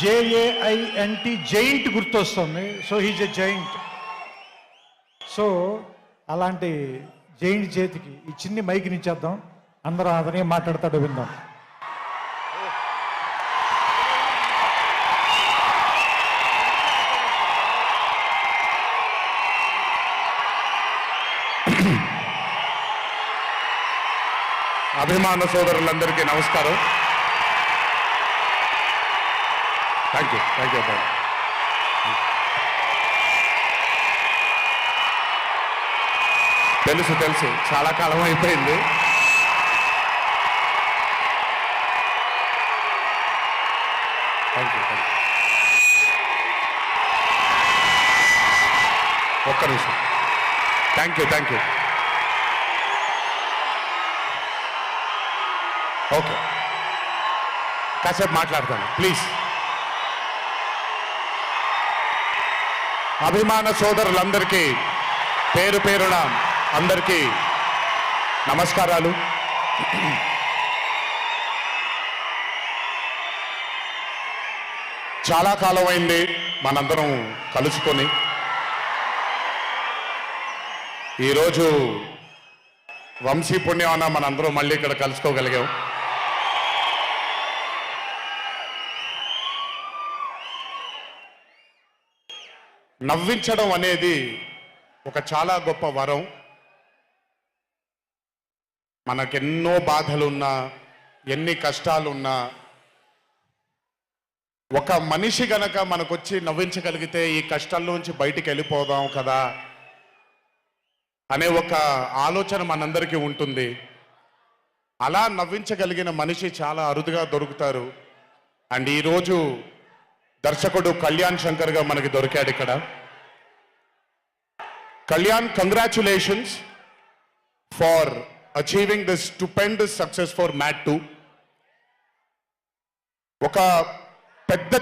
JAINT giant గుర్తొస్తుంది. So he's a giant. So అలాంటి giant చేతికి ఈ చిన్ని మైక్ని ఇచ్చేద్దాం. అందరూ అతనే మాట్లాడతాడు, విందాం. అభిమాన సోదరులందరికీ నమస్కారం. Thank you bye. తెలుసు చాలా కాలం అయిపోయింది. Thank you. ఒక్క నిమిషం. Thank you. ఓకే, కాసేపు మాట్లాడతాను ప్లీజ్. అభిమాన సోదరులందరికీ పేరు పేరున అందరికీ నమస్కారాలు. చాలా కాలం అయింది మనందరం కలుసుకొని. ఈరోజు వంశీ పుణ్యమాన మనందరం మళ్ళీ ఇక్కడ కలుసుకోగలిగాం. నవ్వించడం అనేది ఒక చాలా గొప్ప వరం. మనకెన్నో బాధలున్నా, ఎన్ని కష్టాలున్నా, ఒక మనిషి గనక మనకొచ్చి నవ్వించగలిగితే ఈ కష్టాల్లోంచి బయటికి వెళ్ళిపోదాం కదా అనే ఒక ఆలోచన మనందరికీ ఉంటుంది. అలా నవ్వించగలిగిన మనిషి చాలా అరుదుగా దొరుకుతారు. అండ్ ఈరోజు దర్శకుడు కళ్యాణ్ శంకర్గా మనకి దొరికాడు ఇక్కడ. Kalyan, congratulations for achieving this stupendous success for Mad 2. ఒక పెద్ద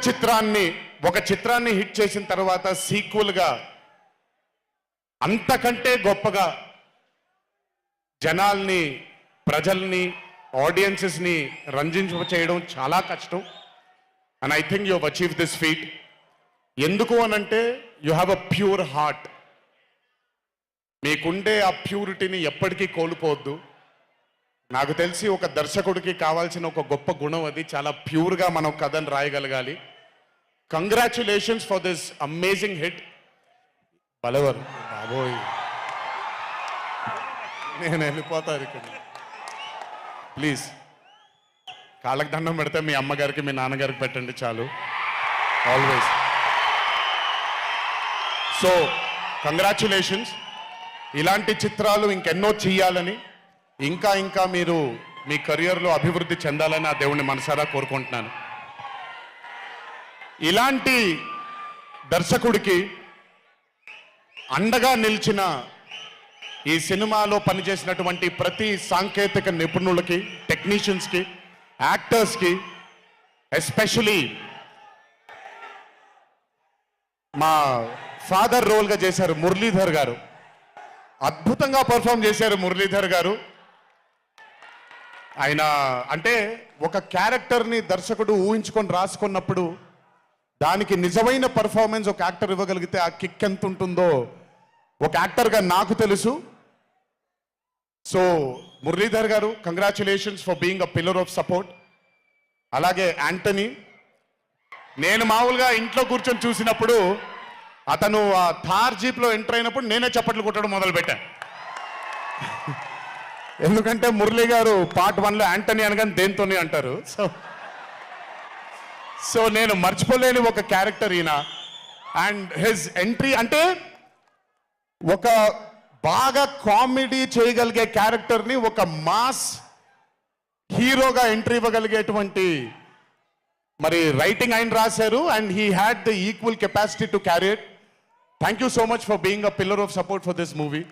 చిత్రాన్ని హిట్ చేసిన తర్వాత సీక్వెల్గా అంతకంటే గొప్పగా జనాల్ని, ప్రజల్ని, ఆడియన్సెస్ని రంజింపచేయడం చాలా కష్టం. And I think you have achieve this feat. ఎందుకు అనంటే you have a pure heart. మీకుండే ఆ ప్యూరిటీని ఎప్పటికీ కోల్పోవద్దు. నాకు తెలిసి ఒక దర్శకుడికి కావాల్సిన ఒక గొప్ప గుణం అది. చాలా ప్యూర్గా మనం కథను రాయగలగాలి. Congratulations for this amazing hit. బలవర్ బాబోయ్, నేను వెళ్ళిపోతాను ఇక్కడ. ప్లీజ్ కాళ్ళకి దండం పెడితే మీ అమ్మగారికి, మీ నాన్నగారికి పెట్టండి చాలు. ఆల్వేస్. So congratulations. ఇలాంటి చిత్రాలు ఇంకెన్నో చెయ్యాలని, ఇంకా మీరు మీ కెరియర్లో అభివృద్ధి చెందాలని ఆ దేవుణ్ణి మనసారా కోరుకుంటున్నాను. ఇలాంటి దర్శకుడికి అండగా నిలిచిన ఈ సినిమాలో పనిచేసినటువంటి ప్రతి సాంకేతిక నిపుణులకి, టెక్నీషియన్స్కి, యాక్టర్స్కి, ఎస్పెషలీ మా ఫాదర్ రోల్గా చేశారు మురళీధర్ గారు. అద్భుతంగా పర్ఫామ్ చేశారు మురళీధర్ గారు. ఆయన అంటే ఒక క్యారెక్టర్ని దర్శకుడు ఊహించుకొని రాసుకున్నప్పుడు దానికి నిజమైన పర్ఫార్మెన్స్ ఒక యాక్టర్ ఇవ్వగలిగితే ఆ కిక్ ఎంత ఉంటుందో ఒక యాక్టర్గా నాకు తెలుసు. సో మురళీధర్ గారు, congratulations for being a pillar of support. అలాగే యాంటనీ, నేను మామూలుగా ఇంట్లో కూర్చొని చూసినప్పుడు అతను ఆ థార్ జీప్లో ఎంటర్ అయినప్పుడు నేనే చప్పట్లు కొట్టడం మొదలుపెట్టాను. ఎందుకంటే మురళీ గారు పార్ట్ 1లో యాంటనీ అనగానే దేంతోనే అంటారు. సో నేను మర్చిపోలేని ఒక క్యారెక్టర్ ఈయన. అండ్ హిజ్ ఎంట్రీ అంటే ఒక బాగా కామెడీ చేయగలిగే క్యారెక్టర్ని ఒక మాస్ హీరోగా ఎంట్రీ ఇవ్వగలిగేటువంటి మరి రైటింగ్ ఆయన రాశారు. And he had the equal capacity to carry it. Thank you so much for being a pillar of support for this movie.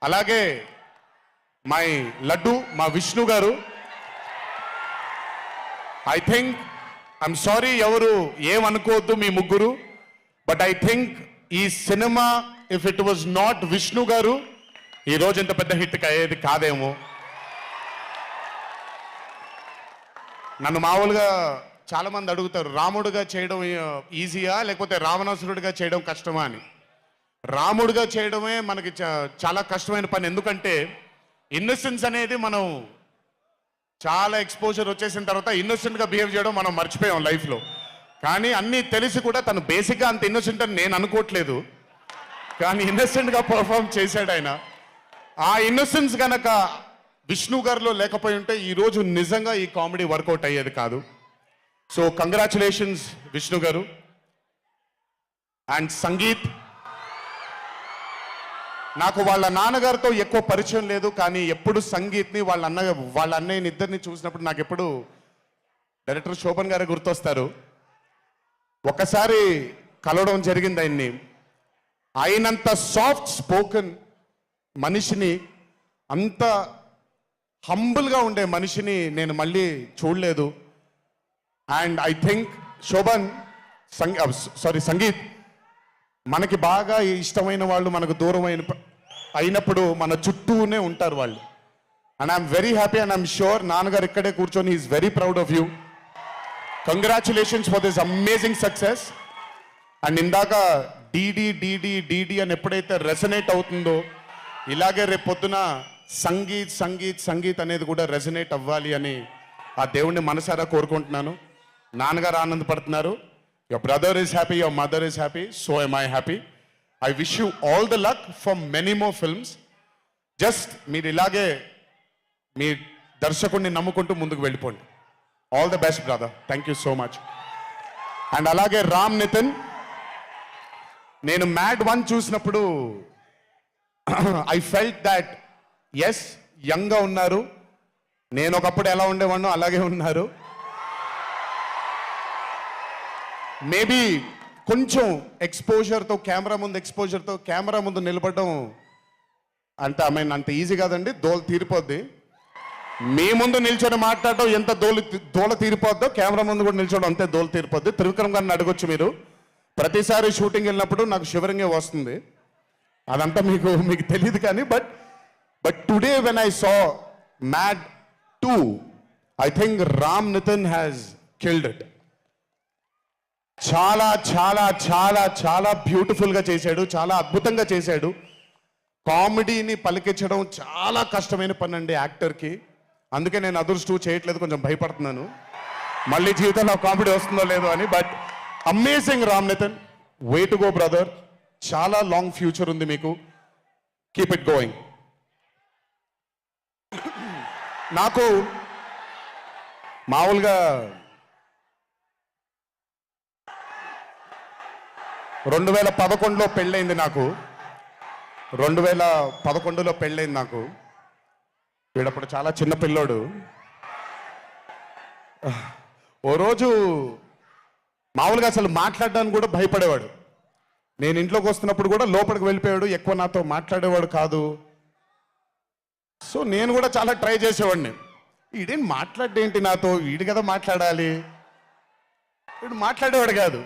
అలాగే మై లడ్డు, మా విష్ణు గారు. ఐ థింక్, ఐఎమ్ సారీ ఎవరు ఏమనుకోవద్దు మీ ముగ్గురు, బట్ ఐ థింక్ ఈ cinema if it was not Vishnu గారు ఈ రోజు ఇంత పెద్ద హిట్ అయ్యేది కాదేమో. నన్ను మామూలుగా చాలా మంది అడుగుతారు రాముడుగా చేయడం ఈజీయా లేకపోతే రావణాసురుడిగా చేయడం కష్టమా అని. రాముడిగా చేయడమే మనకి చాలా కష్టమైన పని. ఎందుకంటే ఇన్నోసెన్స్ అనేది మనం చాలా ఎక్స్పోజర్ వచ్చేసిన తర్వాత ఇన్నోసెంట్గా బిహేవ్ చేయడం మనం మర్చిపోయాం లైఫ్లో. కానీ అన్నీ తెలిసి కూడా తను బేసిక్గా అంత ఇన్నోసెంట్ అని నేను అనుకోవట్లేదు, కానీ ఇన్నోసెంట్గా పర్ఫామ్ చేశాడు ఆయన. ఆ ఇన్నోసెన్స్ గనక విష్ణు గారిలో లేకపోయి ఉంటే ఈరోజు నిజంగా ఈ కామెడీ వర్కౌట్ అయ్యేది కాదు. సో కంగ్రాచులేషన్స్ విష్ణు గారు. అండ్ సంగీత్, నాకు వాళ్ళ నాన్నగారితో ఎక్కువ పరిచయం లేదు, కానీ ఎప్పుడు సంగీత్ని వాళ్ళ అన్నయ్యని ఇద్దరిని చూసినప్పుడు నాకు ఎప్పుడు డైరెక్టర్ శోభన్ గారే గుర్తొస్తారు. ఒకసారి కలవడం జరిగింది ఆయన్ని. అయినంత సాఫ్ట్ స్పోకెన్ మనిషిని, అంత హంబుల్గా ఉండే మనిషిని నేను మళ్ళీ చూడలేదు. And I think Shobhan Sangeeth, మనకి బాగా ఇష్టమైన వాళ్ళు మనకు దూరం అయినప్పుడు మన చుట్టూనే ఉంటారు వాళ్ళు. And I'm very happy and I'm sure నాన్నగారు ఇక్కడే కూర్చొని is very proud of you. Congratulations for this amazing success. And ఇందాక డీడీ డీడీ డీడీ అని ఎప్పుడైతే రెసనేట్ అవుతుందో, ఇలాగే రేపు పొద్దున సంగీత్ సంగీత్ సంగీత్ అనేది కూడా రెసనేట్ అవ్వాలి అని ఆ దేవుణ్ణి మనసారా కోరుకుంటున్నాను. నాన్నగారు ఆనందపడుతున్నారు. Your brother is happy, your mother is happy, so am I happy. I wish you all the luck for many more films. Just మీరు ఇలాగే మీ దర్శకుడిని నమ్ముకుంటూ ముందుకు వెళ్ళిపోండి. All the best brother, thank you so much. And అలాగే రామ్ నితిన్, నేను mad 1 చూసినప్పుడు ఐ ఫెల్ట్ దాట్ ఎస్ యంగ్గా ఉన్నారు, నేను ఒకప్పుడు ఎలా ఉండేవాడినో అలాగే ఉన్నారు. మేబీ కొంచెం ఎక్స్పోజర్తో కెమెరా ముందు నిలబడడం అంటే అంత ఈజీ కాదండి, దోలు తీరిపోద్ది. మీ ముందు నిల్చొని మాట్లాడటం ఎంత దోల తీరిపోద్దో, కెమెరా ముందు కూడా నిల్చోవడం అంతే దోల తీరిపోద్ది. త్రివిక్రమ్ గారిని అడగొచ్చు మీరు. ప్రతిసారి షూటింగ్ వెళ్ళినప్పుడు నాకు షివరింగే వస్తుంది, అదంతా మీకు తెలియదు కానీ. But today when I saw Mad 2, I think Ram Nitin has killed it. చాలా చాలా చాలా చాలా బ్యూటిఫుల్గా చేశాడు, చాలా అద్భుతంగా చేశాడు. కామెడీని పలికించడం చాలా కష్టమైన పని అండి యాక్టర్కి. అందుకే నేను అదర్స్ 2 చేయట్లేదు, కొంచెం భయపడుతున్నాను మళ్ళీ జీవితంలో కామెడీ వస్తుందో లేదో అని. But amazing Ram Nitin, way to go brother, చాలా లాంగ్ ఫ్యూచర్ ఉంది మీకు, కీప్ ఇట్ గోయింగ్. నాకు మామూలుగా 2011లో పెళ్ళైంది నాకు. 2011లో పెళ్ళైంది నాకు. వీడప్పుడు చాలా చిన్న పిల్లోడు. ఓ రోజు మామూలుగా అసలు మాట్లాడడానికి కూడా భయపడేవాడు. నేను ఇంట్లోకి వస్తున్నప్పుడు కూడా లోపలికి వెళ్ళిపోయాడు, ఎక్కువ నాతో మాట్లాడేవాడు కాదు. సో నేను కూడా చాలా ట్రై చేసేవాడిని. వీడేం మాట్లాడేంటి నాతో, వీడు కదా మాట్లాడాలి, వీడు మాట్లాడేవాడు కాదు.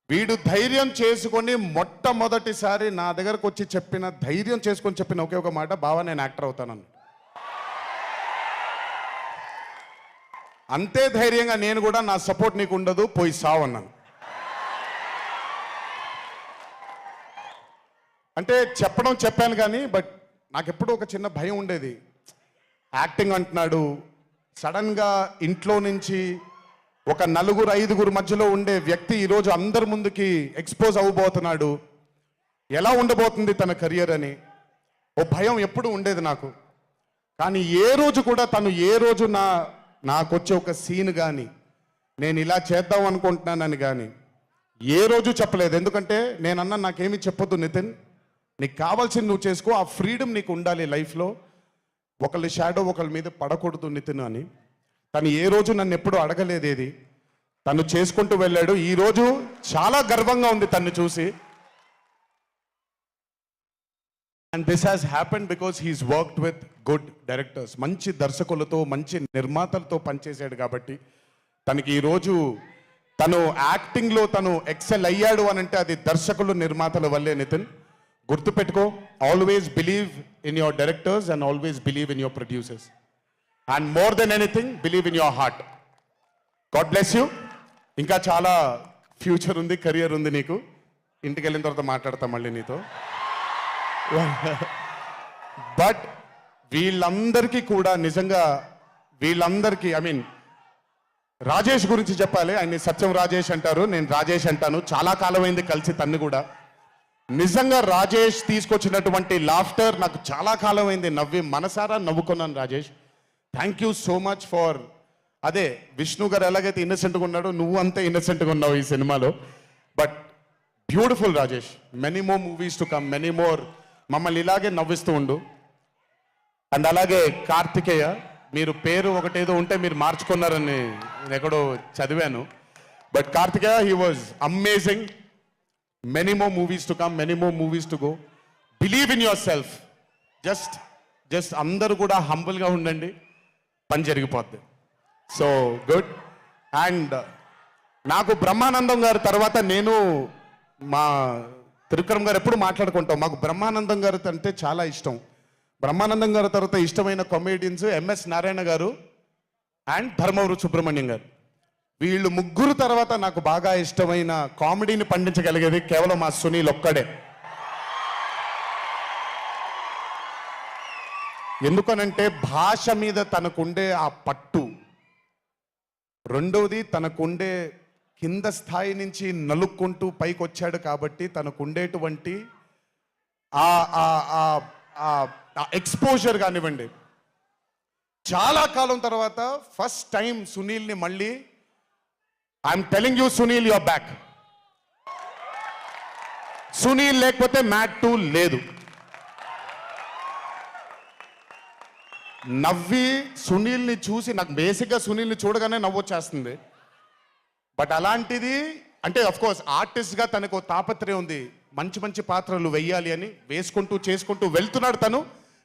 వీడు ధైర్యం చేసుకొని మొట్టమొదటిసారి నా దగ్గరకు వచ్చి ధైర్యం చేసుకొని చెప్పిన ఒకే ఒక మాట, బావా నేను యాక్టర్ అవుతానని. అంతే ధైర్యంగా నేను కూడా నా సపోర్ట్ నీకు ఉండదు, పోయి సావు అన్నాను. అంటే చెప్పాను కానీ బట్ నాకెప్పుడు ఒక చిన్న భయం ఉండేది. యాక్టింగ్ అంటున్నాడు, సడన్గా ఇంట్లో నుంచి ఒక 4-5 మధ్యలో ఉండే వ్యక్తి ఈరోజు అందరి ముందుకి ఎక్స్పోజ్ అవ్వబోతున్నాడు, ఎలా ఉండబోతుంది తన కెరియర్ అని ఓ భయం ఎప్పుడు ఉండేది నాకు. కానీ ఏ రోజు కూడా నాకు వచ్చే ఒక సీన్ కానీ నేను ఇలా చేద్దాం అనుకుంటున్నానని కానీ ఏ రోజు చెప్పలేదు. ఎందుకంటే నేనన్నా నాకేమీ చెప్పొద్దు నితిన్, నీకు కావాల్సింది నువ్వు చేసుకో, ఆ ఫ్రీడమ్ నీకు ఉండాలి లైఫ్లో, ఒకళ్ళ షాడో ఒకళ్ళ మీద పడకూడదు నితిన్ అని. తను ఏ రోజు నన్ను ఎప్పుడు అడగలేదు ఏది, తను చేసుకుంటూ వెళ్ళాడు. ఈరోజు చాలా గర్వంగా ఉంది తను చూసి. And this has happened because he's worked with good directors, మంచి దర్శకులతో మంచి నిర్మాతలతో పనిచేశాడు కాబట్టి తనకి ఈరోజు తను యాక్టింగ్లో తను ఎక్సెల్ అయ్యాడు అని అంటే అది దర్శకులు నిర్మాతల వల్లే. నితిన్ గుర్తుపెట్టుకో, always believe in your directors and always believe in your producers. And more than anything believe in your heart. God bless you. ఇంకా చాలా ఫ్యూచర్ ఉంది, కెరియర్ ఉంది నీకు. ఇంటికి వెళ్ళిన తర్వాత మాట్లాడతా మళ్ళీ నీతో. బట్ వీళ్ళందరికీ కూడా నిజంగా వీళ్ళందరికీ రాజేష్ గురించి చెప్పాలి. ఆయన్ని సత్యం రాజేష్ అంటారు, నేను రాజేష్ అంటాను. చాలా కాలమైంది కలిసి తన్ని కూడా. నిజంగా రాజేష్ తీసుకొచ్చినటువంటి లాఫ్టర్ నాకు చాలా కాలమైంది, నవ్వి మనసారా నవ్వుకున్నాను. Rajesh, thank you so much for అదే విష్ణు గారు ఎలాగైతే ఇన్నసెంట్గా ఉన్నాడో నువ్వు అంతే ఇన్నసెంట్గా ఉన్నావు ఈ సినిమాలో. But beautiful Rajesh, many more movies to come, many more. మమ్మల్ని ఇలాగే నవ్విస్తూ ఉండు. అండ్ అలాగే కార్తికేయ, మీరు పేరు ఒకటేదో ఉంటే మీరు మార్చుకున్నారని నేను ఎక్కడో చదివాను. But Karthikeya, he was amazing. Many more movies to come, many more movies to go. Believe in yourself. Just అందరూ కూడా హంబుల్గా ఉండండి, పని జరిగిపోద్ది. So good. అండ్ నాకు బ్రహ్మానందం గారి తర్వాత నేను మా త్రివిక్రమ్ గారు ఎప్పుడు మాట్లాడుకుంటాం. మాకు బ్రహ్మానందం గారు అంటే చాలా ఇష్టం. బ్రహ్మానందం గారి తర్వాత ఇష్టమైన కామెడియన్స్ ఎంఎస్ నారాయణ గారు అండ్ ధర్మవరం సుబ్రహ్మణ్యం గారు. వీళ్ళు ముగ్గురు తర్వాత నాకు బాగా ఇష్టమైన కామెడీని పండించగలిగేది కేవలం మా సునీల్ ఒక్కడే. ఎందుకనంటే భాష మీద తనకుండే ఆ పట్టు, రెండవది తనకుండే కింద స్థాయి నుంచి నలుక్కుంటూ పైకి వచ్చాడు కాబట్టి తనకుండేటువంటి ఎక్స్పోజర్ కానివ్వండి. చాలా కాలం తర్వాత ఫస్ట్ టైం సునీల్ని మళ్ళీ I'm telling you Sunil your back. Sunil లేకపోతే మ్యాట్ 2 లేదు. నవ్వి సునీల్ని చూసి నాకు బేసిక్గా సునీల్ని చూడగానే నవ్వొచ్చేస్తుంది. బట్ అలాంటిది అంటే అఫ్ కోర్స్ ఆర్టిస్ట్గా తనకు తాపత్రయం ఉంది, మంచి మంచి పాత్రలు వెయ్యాలి అని వేసుకుంటూ చేసుకుంటూ వెళ్తున్నాడు తను.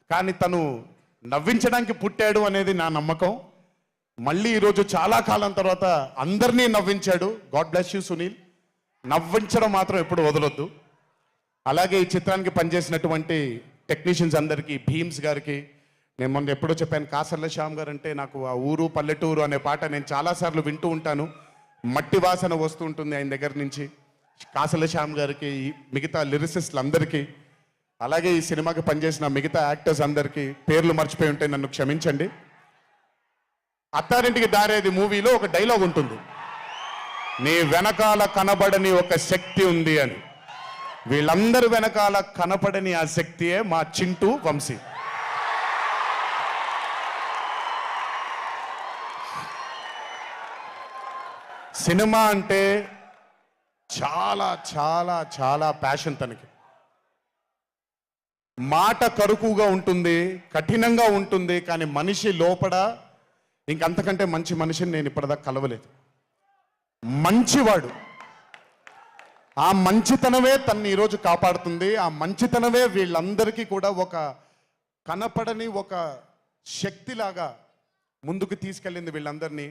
కానీ తను నవ్వించడానికి పుట్టాడు అనేది నా నమ్మకం. మళ్ళీ ఈరోజు చాలా కాలం తర్వాత అందరినీ నవ్వించాడు. God bless you Sunil. నవ్వించడం మాత్రం ఎప్పుడు వదలొద్దు. అలాగే ఈ చిత్రానికి పనిచేసినటువంటి టెక్నీషియన్స్ అందరికీ, భీమ్స్ గారికి, నేను మొన్న ఎప్పుడో చెప్పాను, కాసర్ల శ్యామ్ గారు అంటే నాకు ఆ ఊరు పల్లెటూరు అనే పాట నేను చాలాసార్లు వింటూ ఉంటాను. మట్టి వాసన వస్తూ ఉంటుంది ఆయన దగ్గర నుంచి. కాసర్ల శ్యామ్ గారికి, మిగతా లిరిసిస్టులు అందరికీ, అలాగే ఈ సినిమాకి పనిచేసిన మిగతా యాక్టర్స్ అందరికీ పేర్లు మర్చిపోయి ఉంటే నన్ను క్షమించండి. అత్తారింటికి దారేది మూవీలో ఒక డైలాగ్ ఉంటుంది, నీ వెనకాల కనబడని ఒక శక్తి ఉంది అని. వీళ్ళందరి వెనకాల కనపడని ఆ శక్తియే మా చింటూ వంశీ. సినిమా అంటే చాలా చాలా చాలా ప్యాషన్ తనకి. మాట కరుకుగా ఉంటుంది, కఠినంగా ఉంటుంది, కానీ మనిషి లోపల ఇంకంతకంటే మంచి మనిషిని నేను ఇప్పటిదాకా కలవలేదు. మంచివాడు. ఆ మంచితనమే తన్ని ఈరోజు కాపాడుతుంది. ఆ మంచితనమే వీళ్ళందరికీ కూడా ఒక కనపడని ఒక శక్తిలాగా ముందుకు తీసుకెళ్ళింది వీళ్ళందరినీ.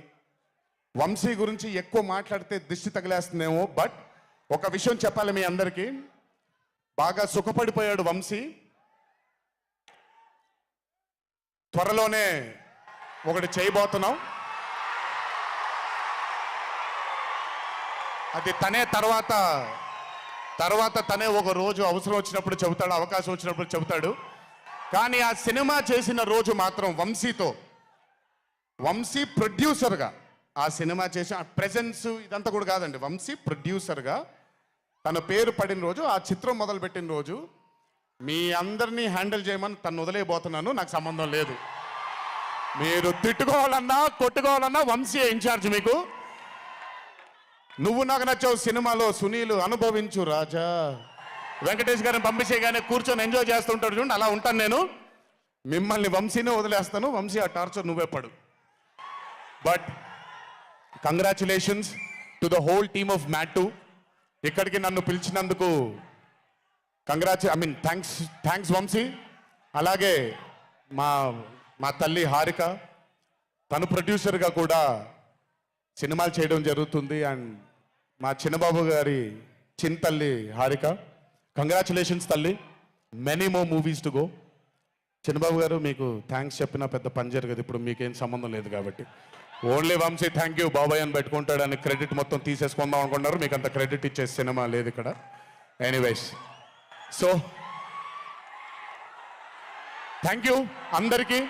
వంశీ గురించి ఎక్కువ మాట్లాడితే దిష్టి తగిలేస్తుందేమో, బట్ ఒక విషయం చెప్పాలి మీ అందరికీ. బాగా సుఖపడిపోయాడు వంశీ. త్వరలోనే ఒకటి చేయబోతున్నాం. అది తనే తర్వాత తనే ఒక రోజు అవసరం వచ్చినప్పుడు చెబుతాడు, అవకాశం వచ్చినప్పుడు చెబుతాడు. కానీ ఆ సినిమా చేసిన రోజు మాత్రం వంశీతో, వంశీ ప్రొడ్యూసర్గా ఆ సినిమా చేసిన ప్రెజెన్స్ ఇదంతా కూడా కాదండి, వంశీ ప్రొడ్యూసర్గా తన పేరు పడిన రోజు, ఆ చిత్రం మొదలుపెట్టిన రోజు, మీ అందరినీ హ్యాండిల్ చేయమని తను వదిలేయబోతున్నాను, నాకు సంబంధం లేదు. మీరు తిట్టుకోవాలన్నా కొట్టుకోవాలన్నా వంశీ ఇన్ఛార్జ్ మీకు. నువ్వు నాకు నచ్చావు సినిమాలో సునీల్ అనుభవించు రాజా, వెంకటేష్ గారిని పంపించేయగానే కూర్చొని ఎంజాయ్ చేస్తుంటాడు చూడండి, అలా ఉంటాను నేను. మిమ్మల్ని వంశీనే వదిలేస్తాను, వంశీ ఆ టార్చర్ నువ్వే పడు. But congratulations to the whole team of Mad 2. ఇక్కడికి నన్ను పిలిచినందుకు థ్యాంక్స్ వంశీ. అలాగే మా తల్లి హారిక, తను ప్రొడ్యూసర్గా కూడా సినిమాలు చేయడం జరుగుతుంది. అండ్ మా చిన్నబాబు గారి తల్లి హారిక, కంగ్రాచులేషన్స్ తల్లి, many more movies to go. Chinnababu garu మీకు థ్యాంక్స్ చెప్పినా పెద్ద పని జరగదు, ఇప్పుడు మీకేం సంబంధం లేదు కాబట్టి. ఓన్లీ వంశీ థ్యాంక్ యూ బాబాయ్ అని పెట్టుకుంటాడని క్రెడిట్ మొత్తం తీసేసుకుందాం అనుకున్నారు. మీకు అంత క్రెడిట్ ఇచ్చే సినిమా లేదు ఇక్కడ. ఎనీవేస్, సో థ్యాంక్ యూ అందరికీ.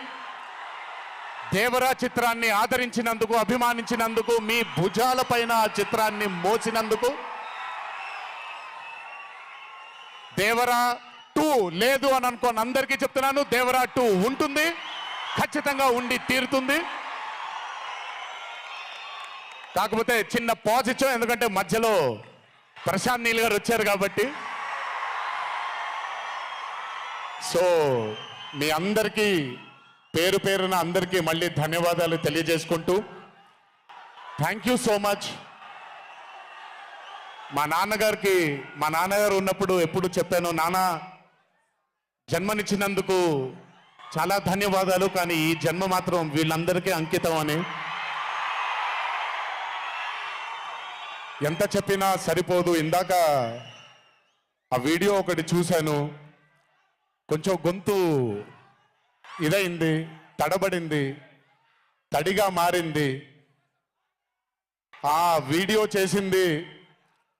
దేవరా చిత్రాన్ని ఆదరించినందుకు, అభిమానించినందుకు, మీ భుజాల పైన ఆ చిత్రాన్ని మోసినందుకు. దేవరా 2 లేదు అని అనుకోని అందరికీ చెప్తున్నాను, దేవరా 2 ఉంటుంది, ఖచ్చితంగా ఉండి తీరుతుంది. కాకపోతే చిన్న పాజ్ ఇచ్చాం, ఎందుకంటే మధ్యలో ప్రశాంత్ నీల్ గారు వచ్చారు కాబట్టి. సో మీ అందరికీ పేరు పేరున అందరికీ మళ్ళీ ధన్యవాదాలు తెలియజేసుకుంటూ, థ్యాంక్ యూ సో మచ్. మా నాన్నగారు ఉన్నప్పుడు ఎప్పుడు చెప్పాను, నాన్న జన్మనిచ్చినందుకు చాలా ధన్యవాదాలు, కానీ ఈ జన్మ మాత్రం వీళ్ళందరికీ అంకితం అని. ఎంత చెప్పినా సరిపోదు. ఇందాక ఆ వీడియో ఒకటి చూశాను, కొంచెం గొంతు ఇదైంది, తడబడింది, తడిగా మారింది. ఆ వీడియో చేసింది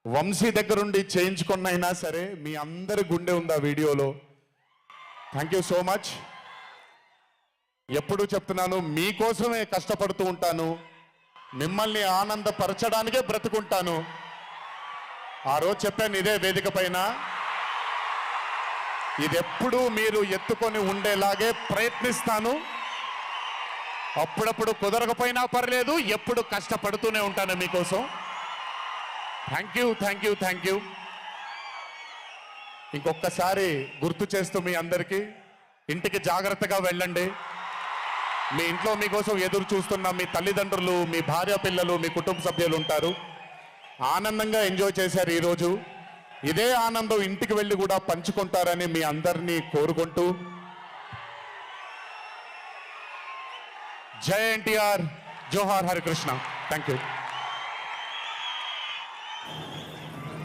వంశీ దగ్గరుండి చేయించుకున్నైనా సరే మీ అందరి గుండె ఉంది ఆ వీడియోలో. Thank you so much. ఎప్పుడు చెప్తున్నాను, మీకోసమే కష్టపడుతూ ఉంటాను, మిమ్మల్ని ఆనందపరచడానికే బ్రతుకుంటాను. ఆ రోజు చెప్పాను ఇదే వేదిక పైన, ఇది ఎప్పుడూ మీరు ఎత్తుకొని ఉండేలాగే ప్రయత్నిస్తాను. అప్పుడప్పుడు కుదరకపోయినా పర్లేదు, ఎప్పుడు కష్టపడుతూనే ఉంటాను మీకోసం. Thank you, thank you, thank you. ఇంకొకసారి గుర్తు చేస్తూ మీ అందరికీ, ఇంటికి జాగ్రత్తగా వెళ్ళండి. మీ ఇంట్లో మీకోసం ఎదురు చూస్తున్న మీ తల్లిదండ్రులు, మీ భార్య పిల్లలు, మీ కుటుంబ సభ్యులు ఉంటారు. ఆనందంగా ఎంజాయ్ చేశారు ఈరోజు. ఇదే ఆనందం ఇంటికి వెళ్ళి కూడా పంచుకుంటారని మీ అందరినీ కోరుకుంటూ, జై ఎన్టీఆర్, జోహార్ హరికృష్ణ. Thank you.